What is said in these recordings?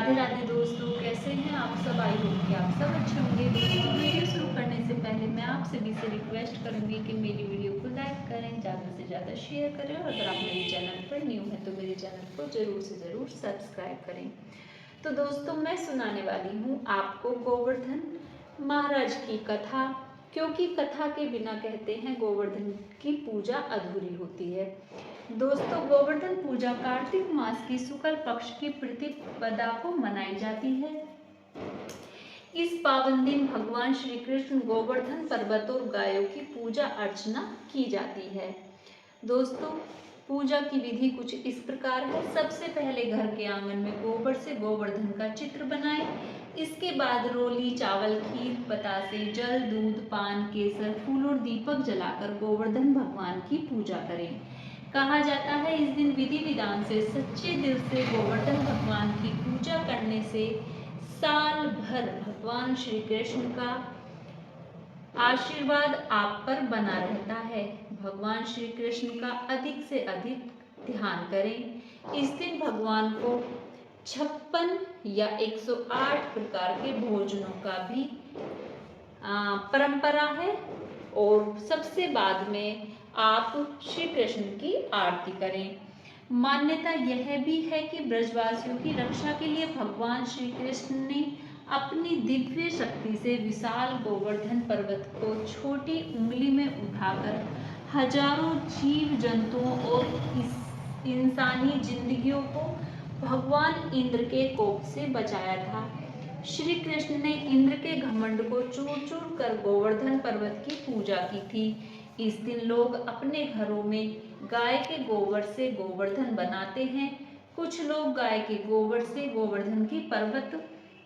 राधे राधे दोस्तों, कैसे हैं आप सब। आई होप कि आप सब अच्छे होंगे। दोस्तों, वीडियो शुरू करने से पहले मैं आप सभी से रिक्वेस्ट करूंगी कि मेरी वीडियो को लाइक करें, ज़्यादा से ज़्यादा शेयर करें और अगर आप मेरे चैनल पर न्यू हैं तो मेरे चैनल को ज़रूर से ज़रूर सब्सक्राइब करें। तो दोस्तों, मैं सुनाने वाली हूँ आपको गोवर्धन महाराज की कथा, क्योंकि कथा के बिना कहते हैं गोवर्धन की पूजा अधूरी होती है। दोस्तों, गोवर्धन पूजा कार्तिक मास की शुक्ल पक्ष की प्रतिपदा को मनाई जाती है। इस पावन दिन भगवान श्री कृष्ण गोवर्धन पर्वत और गायों की पूजा अर्चना की जाती है। दोस्तों, पूजा की विधि कुछ इस प्रकार है। सबसे पहले घर के आंगन में गोबर से गोवर्धन का चित्र बनाएं। इसके बाद रोली, चावल, खीर, बतासे, जल, दूध, पान, केसर, फूल और दीपक जलाकर गोवर्धन भगवान की पूजा करें। कहा जाता है इस दिन विधि विधान से सच्चे दिल से गोवर्धन भगवान की पूजा करने से साल भर भगवान श्री कृष्ण का आशीर्वाद आप पर बना रहता है। भगवान श्री कृष्ण का अधिक से अधिक ध्यान करें। इस दिन भगवान को 56 या 108 प्रकार के भोजनों का भी परंपरा है और सबसे बाद में आप श्री कृष्ण की आरती करें। मान्यता यह भी है कि ब्रजवासियों की रक्षा के लिए भगवान श्री कृष्ण ने अपनी दिव्य शक्ति से विशाल गोवर्धन पर्वत को छोटी उंगली में उठाकर हजारों जीव जंतुओं और इस इंसानी जिंदगियों को भगवान इंद्र के कोप से बचाया था। श्री कृष्ण ने इंद्र के घमंड को चूर चूर कर गोवर्धन पर्वत की पूजा की थी। इस दिन लोग अपने घरों में गाय के गोबर से गोवर्धन बनाते हैं। कुछ लोग गाय के गोबर से गोवर्धन की पर्वत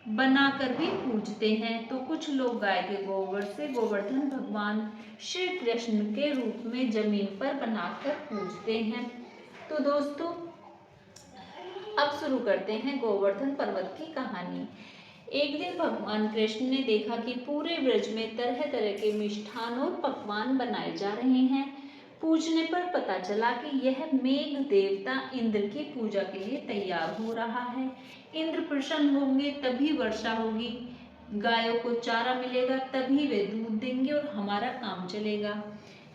बनाकर भी पूजते हैं, तो कुछ लोग गाय के गोबर से गोवर्धन भगवान श्री कृष्ण के रूप में जमीन पर बनाकर पूजते हैं। तो दोस्तों, अब शुरू करते हैं गोवर्धन पर्वत की कहानी। एक दिन भगवान कृष्ण ने देखा कि पूरे ब्रज में तरह तरह के मिष्ठान और पकवान बनाए जा रहे हैं। पूछने पर पता चला कि यह मेघ देवता इंद्र की पूजा के लिए तैयार हो रहा है। इंद्र प्रसन्न होंगे तभी वर्षा होगी, गायों को चारा मिलेगा तभी वे दूध देंगे और हमारा काम चलेगा।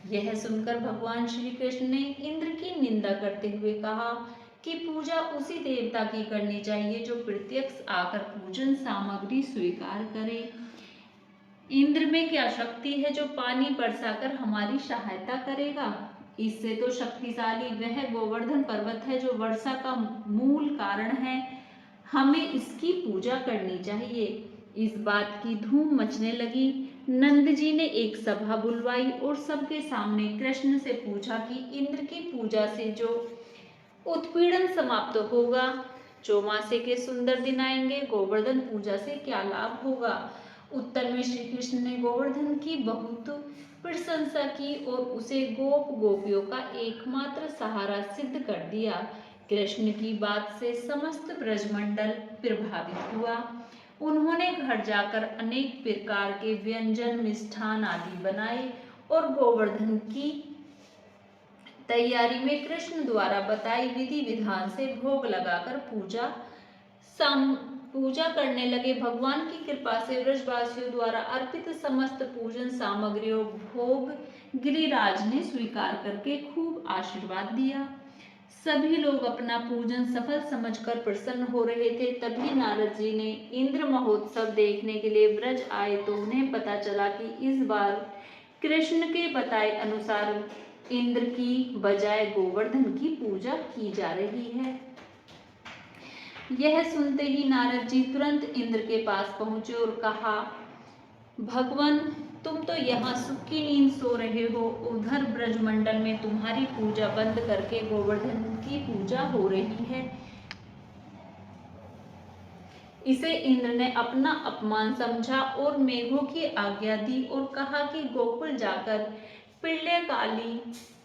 यह सुनकर भगवान श्री कृष्ण ने इंद्र की निंदा करते हुए कहा कि पूजा उसी देवता की करनी चाहिए जो प्रत्यक्ष आकर पूजन सामग्री स्वीकार करे। इंद्र में क्या शक्ति है जो पानी बरसाकर हमारी सहायता करेगा। इससे तो शक्तिशाली वह गोवर्धन पर्वत है जो वर्षा का मूल कारण है। हमें इसकी पूजा करनी चाहिए। इस बात की धूम मचने लगी। नंद जी ने एक सभा बुलवाई और सबके सामने कृष्ण से पूछा कि इंद्र की पूजा से जो उत्पीड़न समाप्त होगा, चौमासे के सुंदर दिन आएंगे, गोवर्धन पूजा से क्या लाभ होगा। उत्तर में श्री कृष्ण ने गोवर्धन की बहुत प्रशंसा की और उसे गोप गोपियों का एकमात्र सहारा सिद्ध कर दिया। कृष्ण की बात से समस्त ब्रजमंडल प्रभावित हुआ। उन्होंने घर जाकर अनेक प्रकार के व्यंजन, मिष्ठान आदि बनाए और गोवर्धन की तैयारी में कृष्ण द्वारा बताई विधि विधान से भोग लगाकर पूजा करने लगे। भगवान की कृपा से ब्रजवासियों द्वारा अर्पित समस्त पूजन सामग्रियों भोग गिरिराज ने स्वीकार करके खूब आशीर्वाद दिया। सभी लोग अपना पूजन सफल समझकर प्रसन्न हो रहे थे। तभी नारद जी ने इंद्र महोत्सव देखने के लिए ब्रज आए तो उन्हें पता चला कि इस बार कृष्ण के बताए अनुसार इंद्र की बजाय गोवर्धन की पूजा की जा रही है। यह सुनते ही नारद जी तुरंत इंद्र के पास पहुंचे और कहा, भगवान, तुम तो यहाँ सुख की नींद सो रहे हो, उधर ब्रजमंडल में तुम्हारी पूजा बंद करके गोवर्धन की पूजा हो रही है। इसे इंद्र ने अपना अपमान समझा और मेघों की आज्ञा दी और कहा कि गोकुल जाकर प्रलयकाली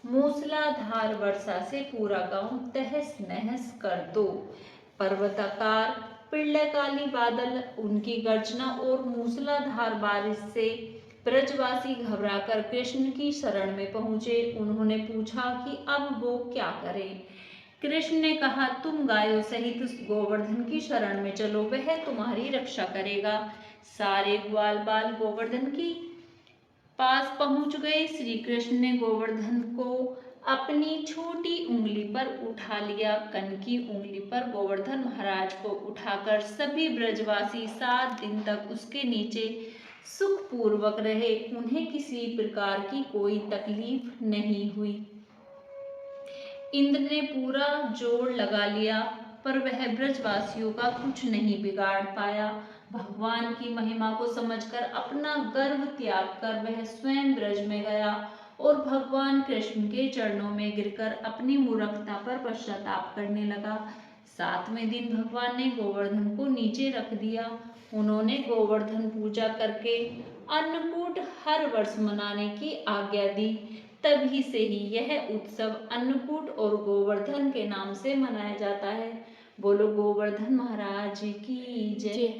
मूसलाधार वर्षा से पूरा गांव तहस नहस कर दो। पर्वताकार प्रलयकाली बादल, उनकी गर्जना और मूसलाधार बारिश से ब्रजवासी घबराकर कृष्ण की शरण में पहुंचे। उन्होंने पूछा कि अब वो क्या करें। कृष्ण ने कहा, तुम गायों सहित उस गोवर्धन की शरण में चलो, वह तुम्हारी रक्षा करेगा। सारे ग्वाल बाल गोवर्धन की पास पहुंच गए। श्री कृष्ण ने गोवर्धन को अपनी छोटी उंगली पर उठा लिया। कन की उंगली पर गोवर्धन महाराज को उठाकर सभी ब्रजवासी 7 दिन तक उसके नीचे सुखपूर्वक रहे। उन्हें किसी प्रकार की कोई तकलीफ नहीं हुई। इंद्र ने पूरा जोर लगा लिया, पर वह ब्रजवासियों का कुछ नहीं बिगाड़ पाया। भगवान की महिमा को समझकर अपना गर्व त्याग कर वह स्वयं ब्रज में गया और भगवान कृष्ण के चरणों में गिरकर अपनी मूर्खता पर पश्चाताप करने लगा। 7वें दिन भगवान ने गोवर्धन को नीचे रख दिया। उन्होंने गोवर्धन पूजा करके अन्नकूट हर वर्ष मनाने की आज्ञा दी। तभी से ही यह उत्सव अन्नकूट और गोवर्धन के नाम से मनाया जाता है। बोलो गोवर्धन महाराज की जय।